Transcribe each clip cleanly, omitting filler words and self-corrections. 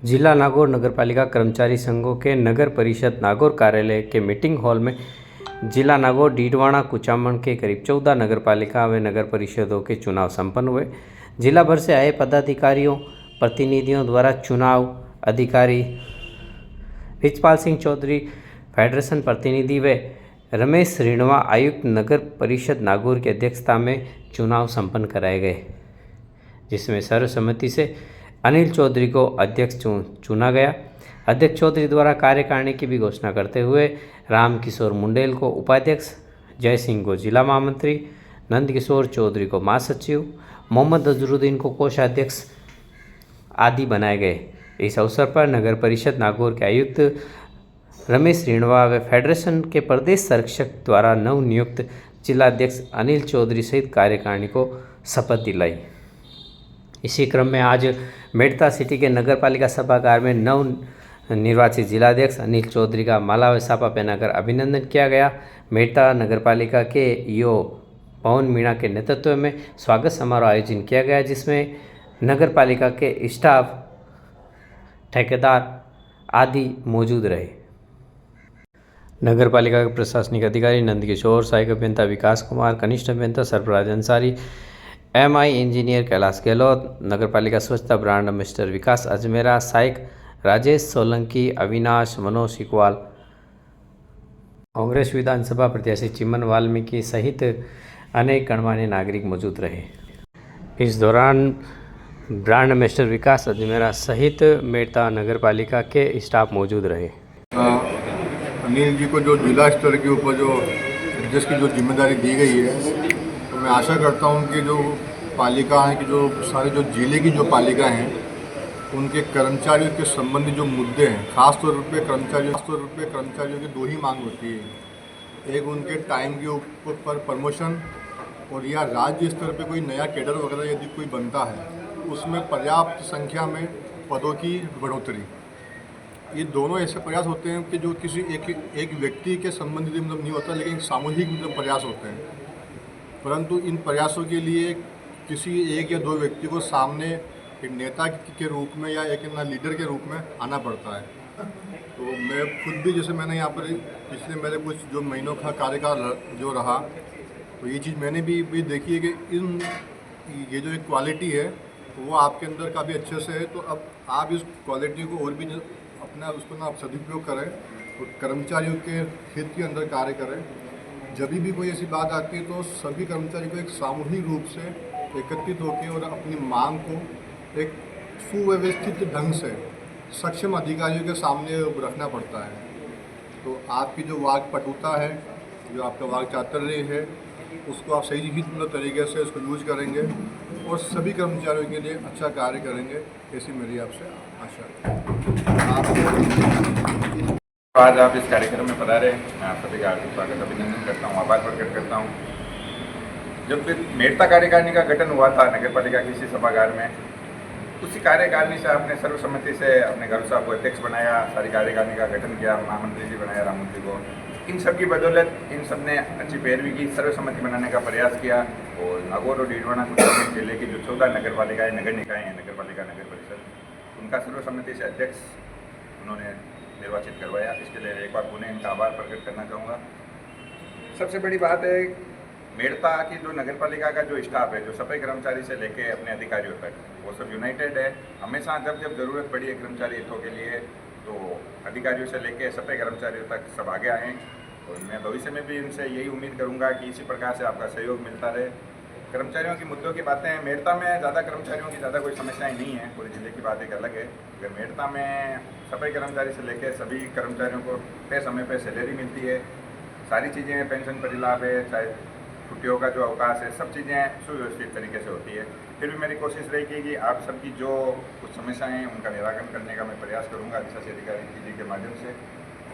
जिला नागौर नगरपालिका कर्मचारी संघों के नगर परिषद नागौर कार्यालय के मीटिंग हॉल में जिला नागौर, डीडवाना, कुचामन के करीब 14 नगरपालिका व नगर परिषदों के चुनाव संपन्न हुए। जिला भर से आए पदाधिकारियों प्रतिनिधियों द्वारा चुनाव अधिकारी रिचपाल सिंह चौधरी, फेडरेशन प्रतिनिधि व रमेश रीणवा, आयुक्त नगर परिषद नागौर की अध्यक्षता में चुनाव संपन्न कराए गए, जिसमें सर्वसम्मति से अनिल चौधरी को अध्यक्ष चुना गया। अध्यक्ष चौधरी द्वारा कार्यकारिणी की भी घोषणा करते हुए राम किशोर मुंडेल को उपाध्यक्ष, जय सिंह को जिला महामंत्री, नंद किशोर चौधरी को महासचिव, मोहम्मद अजरुद्दीन को कोषाध्यक्ष आदि बनाए गए। इस अवसर पर नगर परिषद नागौर के आयुक्त रमेश रीणवा व फेडरेशन के प्रदेश संरक्षक द्वारा नवनियुक्त जिलाध्यक्ष अनिल चौधरी सहित कार्यकारिणी को शपथ दिलाई। इसी क्रम में आज मेड़ता सिटी के नगरपालिका सभागार में नव निर्वाचित जिलाध्यक्ष अनिल चौधरी का माला व साफा पहनाकर अभिनंदन किया गया। मेड़ता नगरपालिका के ईओ पवन मीणा के नेतृत्व में स्वागत समारोह आयोजन किया गया, जिसमें नगरपालिका के स्टाफ, ठेकेदार आदि मौजूद रहे। नगरपालिका के प्रशासनिक अधिकारी नंद किशोर, सहायक अभियंता विकास कुमार, कनिष्ठ अभियंता सरफराज अंसारी, एमआई इंजीनियर कैलाश गहलोत, नगरपालिका स्वच्छता ब्रांड मिस्टर विकास अजमेरा, सहायक राजेश सोलंकी, अविनाश, मनोज सिकवाल, कांग्रेस विधानसभा प्रत्याशी चिमन वाल्मीकि सहित अनेक गणमान्य नागरिक मौजूद रहे। इस दौरान ब्रांड मिस्टर विकास अजमेरा सहित मेड़ता नगरपालिका के स्टाफ मौजूद रहे। अनिल जी को जो जिला स्तर के ऊपर जो जिसकी जो जिम्मेदारी दी गई है, तो मैं आशा करता हूं कि जो पालिका है कि जो सारे जो जिले की जो पालिका हैं उनके कर्मचारियों के संबंधी जो मुद्दे हैं, खासतौर पे कर्मचारियों की दो ही मांग होती है। एक उनके टाइम के ऊपर प्रमोशन, और या राज्य स्तर पे कोई नया कैडर वगैरह यदि कोई बनता है उसमें पर्याप्त संख्या में पदों की बढ़ोतरी। ये दोनों ऐसे प्रयास होते हैं कि जो किसी एक व्यक्ति के संबंधित मतलब नहीं होता, लेकिन सामूहिक मतलब प्रयास होते हैं। परंतु इन प्रयासों के लिए किसी एक या दो व्यक्ति को सामने एक नेता के रूप में या एक लीडर के रूप में आना पड़ता है। तो मैं खुद भी, जैसे मैंने यहाँ पर पिछले मेरे कुछ जो महीनों का कार्यकाल जो रहा, तो ये चीज़ मैंने भी देखी है कि ये जो एक क्वालिटी है वो आपके अंदर काफ़ी अच्छे से है। तो अब आप इस क्वालिटी को और भी अपना उसको ना सदुपयोग करें और कर्मचारियों के हित के अंदर कार्य करें। जब भी कोई ऐसी बात आती है तो सभी कर्मचारी को एक सामूहिक रूप से एकत्रित होकर और अपनी मांग को एक सुव्यवस्थित ढंग से सक्षम अधिकारियों के सामने रखना पड़ता है। तो आपकी जो वाक्पटुता है, जो आपका वाक चातुर्य है, उसको आप सही मतलब तरीके से उसको यूज करेंगे और सभी कर्मचारियों के लिए अच्छा कार्य करेंगे, ऐसी मेरी आपसे आशा है। आज आप इस कार्यक्रम में पधारे, मैं आप सभी का हार्दिक स्वागत अभिनंदन करता हूँ, आभार प्रकट करता हूँ। जब मेड़ता कार्यकारिणी का गठन हुआ था नगरपालिका के इसी सभागार में, उसी कार्यकारिणी से आपने सर्वसम्मति से अपने घर साहब को अध्यक्ष बनाया, सारी कार्यकारिणी का गठन किया, महामंत्री जी बनाया राम मंत्री को। इन सब की बदौलत इन सब ने अच्छी पैरवी की, सर्वसम्मति बनाने का प्रयास किया और नागौर और डीडवाना कुचामन जिले की जो 14 नगरपालिकाएँ, नगर निकाय हैं, नगरपालिका नगर परिषद, उनका सर्वसम्मति से अध्यक्ष उन्होंने निर्वाचित करवाया। इसके लिए एक बार पुनः इनका आभार प्रकट करना चाहूँगा। सबसे बड़ी बात है, मेड़ता की जो नगरपालिका का जो स्टाफ है, जो सफाई कर्मचारी से लेके अपने अधिकारियों तक, वो सब यूनाइटेड है। हमेशा जब ज़रूरत पड़ी है कर्मचारी हितों के लिए, तो अधिकारियों से लेके सफाई कर्मचारियों तक सब आगे आए। और मैं भविष्य में भी इनसे यही उम्मीद करूँगा कि इसी प्रकार से आपका सहयोग मिलता रहे। कर्मचारियों की मुद्दों की बातें, मेड़ता में ज़्यादा कर्मचारियों की ज़्यादा कोई समस्याएं नहीं है, पूरे जिले की बात एक अलग है। अगर मेड़ता में सफाई कर्मचारी से लेकर सभी कर्मचारियों को तय समय पर सैलरी मिलती है, सारी चीज़ें, पेंशन पर लाभ है, चाहे छुट्टियों का जो अवकाश है, सब चीज़ें सुव्यवस्थित तरीके से होती है। फिर भी मेरी कोशिश रहेगी कि आप सबकी जो कुछ समस्याएँ हैं उनका निराकरण करने का मैं प्रयास करूँगा अधिशासी अधिकारी जी के माध्यम से।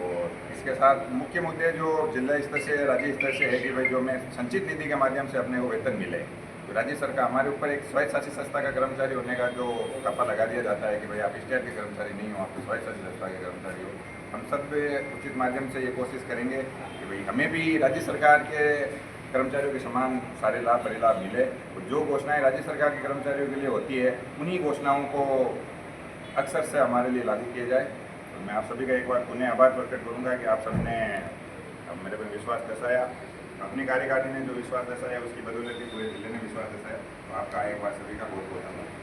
और इसके साथ मुख्य मुद्दे जो जिला स्तर से, राज्य स्तर से है कि भाई जो हमें संचित निधि के माध्यम से अपने को वेतन मिले। तो राज्य सरकार हमारे ऊपर एक स्वायत्तशासी संस्था का कर्मचारी होने का जो कपा लगा दिया जाता है कि भाई आप स्टेट के कर्मचारी नहीं हो, आप तो स्वायत्तशासी संस्था के कर्मचारी हो। हम सब उचित माध्यम से ये कोशिश करेंगे कि भाई हमें भी राज्य सरकार के कर्मचारियों के समान सारे लाभ परिलाभ मिले। और जो घोषणाएँ राज्य सरकार के कर्मचारियों के लिए होती है, उन्हीं घोषणाओं को अक्सर से हमारे लिए लागू किए जाए। तो मैं आप सभी का एक बार पुनः आभार प्रकट करूंगा कि आप सबने मेरे पर विश्वास दर्शाया, अपनी कार्यकारिणी ने जो विश्वास दर्शाया उसकी बदौलत ही पूरे जिले ने विश्वास दर्शाया। तो आपका एक बार सभी का बहुत बहुत धन्यवाद।